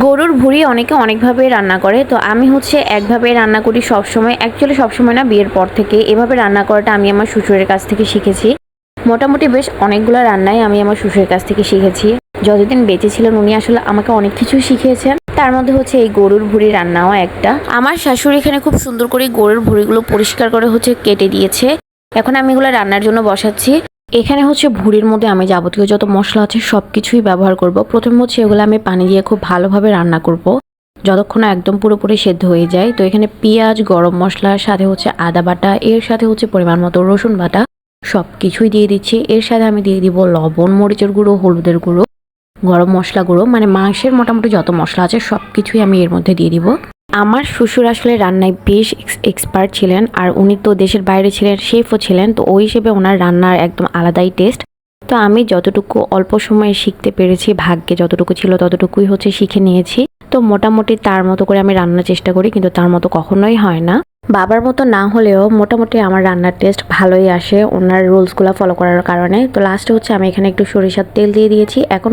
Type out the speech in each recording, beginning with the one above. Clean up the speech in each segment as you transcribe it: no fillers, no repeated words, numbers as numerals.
গরুর ভুঁড়ি অনেকে অনেকভাবে রান্না করে, তো আমি একভাবে রান্না করি সবসময়। অ্যাকচুয়ালি সবসময় না, বিয়ের পর থেকে এভাবে রান্না করাটা আমি আমার শ্বশুরের কাছ থেকে শিখেছি। মোটামুটি বেশ অনেকগুলো রান্নাই আমি আমার শ্বশুরের কাছ থেকে শিখেছি। যতদিন বেঁচে ছিলেন উনি আসলে আমাকে অনেক কিছুই শিখিয়েছেন, তার মধ্যে এই গরুর ভুঁড়ি রান্নাও একটা। আমার শাশুড়ি এখানে খুব সুন্দর করে গরুর ভুঁড়িগুলো পরিষ্কার করে কেটে দিয়েছে। এখন আমি এগুলো রান্নার জন্য বসাচ্ছি। এখানে ভুঁড়ির মধ্যে আমি যাবতীয় যত মশলা আছে সব কিছুই ব্যবহার করব। প্রথমে এগুলো আমি পানি দিয়ে খুব ভালোভাবে রান্না করব, যতক্ষণ না একদম পুরোপুরি সেদ্ধ হয়ে যায়। তো এখানে পেঁয়াজ, গরম মশলার সাথে আদা বাটা, এর সাথে পরিমাণ মতো রসুন বাটা সব কিছুই দিয়ে দিচ্ছি। এর সাথে আমি দিয়ে দিব লবণ, মরিচের গুঁড়ো, হলুদের গুঁড়ো, গরম মশলা গুঁড়ো, মানে মাংসের মোটামুটি যত মশলা আছে সব কিছুই আমি এর মধ্যে দিয়ে দিব। আমার শ্বশুর আসলে রান্নায় বেশ এক্সপার্ট ছিলেন, আর উনি তো দেশের বাইরে ছিলেন, শেফও ছিলেন। তো ওই হিসেবে ওনার রান্নার একদম আলাদাই টেস্ট। তো আমি যতটুকু অল্প সময়ে শিখতে পেরেছি, ভাগ্যে যতটুকু ছিল ততটুকুই শিখে নিয়েছি। তো মোটামুটি তার মতো করে আমি রান্নার চেষ্টা করি, কিন্তু তার মতো কখনোই হয় না। বাবার মতো না হলেও মোটামুটি আমার রান্নার টেস্ট ভালোই আসে ওনার রুলসগুলো ফলো করার কারণে। তো লাস্টে আমি এখানে একটু সরিষার তেল দিয়ে দিয়েছি। এখন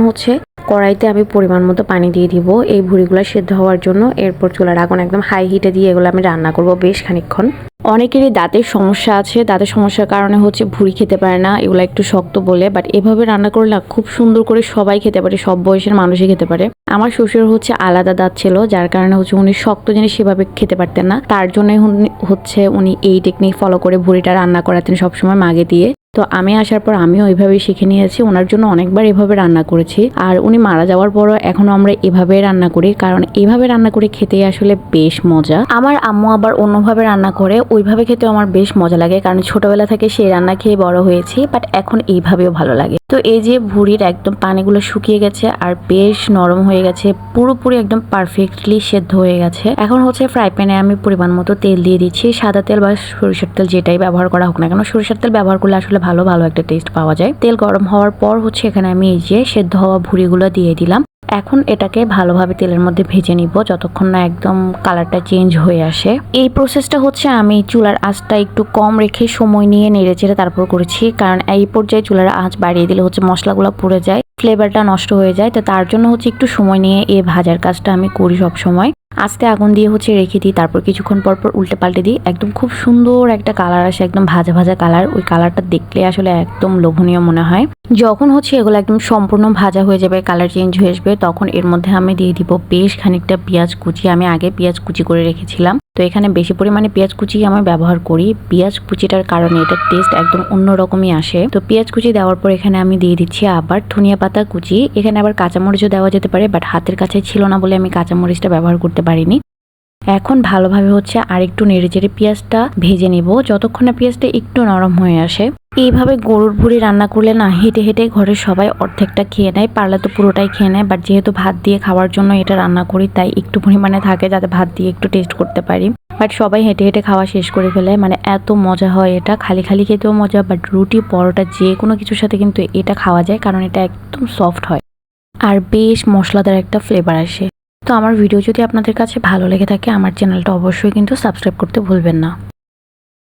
কড়াইতে আমি পরিমাণ মতো পানি দিয়ে দিব এই ভুঁড়িগুলো সেদ্ধ হওয়ার জন্য। এরপর চুলার আগুন একদম হাই হিটে দিয়ে এগুলো আমি রান্না করব বেশ খানিকক্ষণ। অনেকেরই দাঁতের সমস্যা আছে, দাঁতের সমস্যার কারণে ভুঁড়ি খেতে পারে না, এগুলো একটু শক্ত বলে। বাট এভাবে রান্না করলে খুব সুন্দর করে সবাই খেতে পারে, সব বয়সের মানুষই খেতে পারে। আমার শ্বশুর আলাদা দাঁত ছিল, যার কারণে উনি শক্ত জিনিস সেভাবে খেতে পারতেন না। তার জন্য উনি এই টেকনিক ফলো করে ভুঁড়িটা রান্না করাতেন সবসময় মাগে দিয়ে। তো আমি আসার পর আমিও ওইভাবেই শিখে নিয়েছি। ওনার জন্য অনেকবার এভাবে রান্না করেছি, আর উনি মারা যাওয়ার পরও এখনো আমরা এভাবে রান্না করি, কারণ এভাবে রান্না করে খেতে আসলে বেশ মজা। আমার আম্মু আবার অন্যভাবে রান্না করে, ওইভাবে খেতেও আমার বেশ মজা লাগে, কারণ ছোটবেলা থেকে সেই রান্না খেয়ে বড় হয়েছি। বাট এখন এইভাবেও ভালো লাগে। তো এই যে ভুঁড়ির একদম পানিগুলো শুকিয়ে গেছে আর বেশ নরম হয়ে গেছে, পুরোপুরি একদম পারফেক্টলি সেদ্ধ হয়ে গেছে। এখন ফ্রাই প্যানে আমি পরিমাণ মতো তেল দিয়ে দিচ্ছি, সাদা তেল বা সরিষার তেল যেটাই ব্যবহার করা হোক না কেন। সরিষার তেল ব্যবহার করলে আসলে ভালো একটা টেস্ট পাওয়া যায়। তেল গরম হওয়ার পর এখানে আমি এই যে সেদ্ধ হওয়া ভুঁড়িগুলো দিয়ে দিলাম। এখন এটাকে ভালোভাবে তেলের মধ্যে ভেজে নিব যতক্ষণ না একদম কালারটা চেঞ্জ হয়ে আসে। এই প্রসেসটা আমি চুলার আঁচটা একটু কম রেখে সময় নিয়ে নেড়ে চেড়ে তারপর করেছি, কারণ এই পর্যায়ে চুলার আঁচ বাড়িয়ে দিলে মশলাগুলো পুড়ে যায়, ফ্লেভারটা নষ্ট হয়ে যায়। তো তার জন্য একটু সময় নিয়ে এই ভাজার কাজটা আমি করি সব সময়। আস্তে আগুন দিয়ে রেখে দিই, তারপর কিছুক্ষণ পর উল্টে পাল্টে দিই। একদম খুব সুন্দর একটা কালার আসে, একদম ভাজা ভাজা কালার। ওই কালারটা দেখলে আসলে একদম লোভনীয় মনে হয়। যখন এগুলো একদম সম্পূর্ণ ভাজা হয়ে যাবে, কালার চেঞ্জ হয়ে আসবে, তখন এর মধ্যে আমি দিয়ে দিব বেশ খানিকটা পেঁয়াজ কুচি। আমি আগে পেঁয়াজ কুচি করে রেখেছিলাম, তো এখানে বেশি পরিমাণে পেঁয়াজ কুচি আমি ব্যবহার করি। পেঁয়াজ কুচিটার কারণে এটার টেস্ট একদম অন্যরকমই আসে। তো পেঁয়াজ কুচি দেওয়ার পর এখানে আমি দিয়ে দিচ্ছি আবার ধনিয়া পাতা কুচি। এখানে আবার কাঁচামরিচও দেওয়া যেতে পারে, বাট হাতের কাছে ছিল না বলে আমি কাঁচামরিচটা ব্যবহার করতে পারিনি। এখন ভালোভাবে আর একটু নেড়েচেড়ে পেঁয়াজটা ভেজে নিব যতক্ষণ না পেঁয়াজটা একটু নরম হয়ে আসে। এইভাবে গরুর ভুঁড়ি রান্না করলে না হেঁটে হেঁটে ঘরের সবাই অর্ধেকটা খেয়ে নেয়, পারলে তো পুরোটাই খেয়ে নেয়। বাট যেহেতু ভাত দিয়ে খাওয়ার জন্য এটা রান্না করি, তাই একটু পরিমাণে থাকে যাতে ভাত দিয়ে একটু টেস্ট করতে পারি। বাট সবাই হেঁটে হেঁটে খাওয়া শেষ করে ফেলে, মানে এত মজা হয় এটা। খালি খালি খেতেও মজা, বাট রুটি পরোটা যে কোনো কিছুর সাথে কিন্তু এটা খাওয়া যায়, কারণ এটা একদম সফট হয় আর বেশ মশলাদার একটা ফ্লেভার আসে। তো আমার ভিডিও যদি আপনাদের কাছে ভালো লেগে থাকে, আমার চ্যানেলটা অবশ্যই কিন্তু সাবস্ক্রাইব করতে ভুলবেন না।